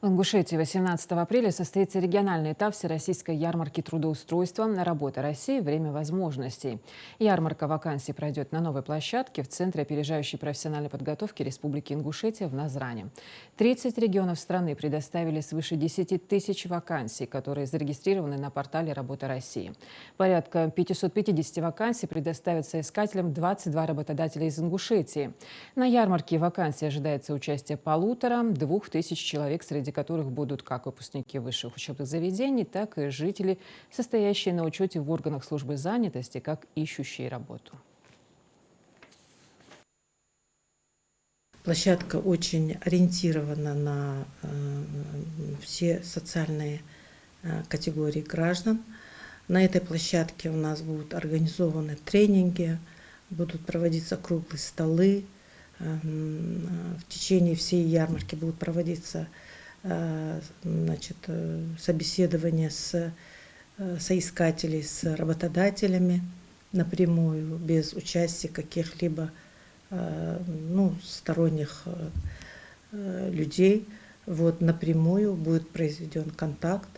В Ингушетии 18 апреля состоится региональный этап Всероссийской ярмарки трудоустройства «Работа России. Время возможностей». Ярмарка вакансий пройдет на новой площадке в Центре опережающей профессиональной подготовки Республики Ингушетия в Назране. 30 регионов страны предоставили свыше 10 тысяч вакансий, которые зарегистрированы на портале «Работа России». Порядка 550 вакансий предоставятся искателям 22 работодателя из Ингушетии. На ярмарке вакансий ожидается участие 1500–2000 человек, среди которых будут как выпускники высших учебных заведений, так и жители, состоящие на учете в органах службы занятости, как ищущие работу. Площадка очень ориентирована на все социальные категории граждан. На этой площадке у нас будут организованы тренинги, будут проводиться круглые столы. В течение всей ярмарки будут проводиться собеседования с соискателей, с работодателями напрямую, без участия каких-либо сторонних людей. Напрямую будет произведен контакт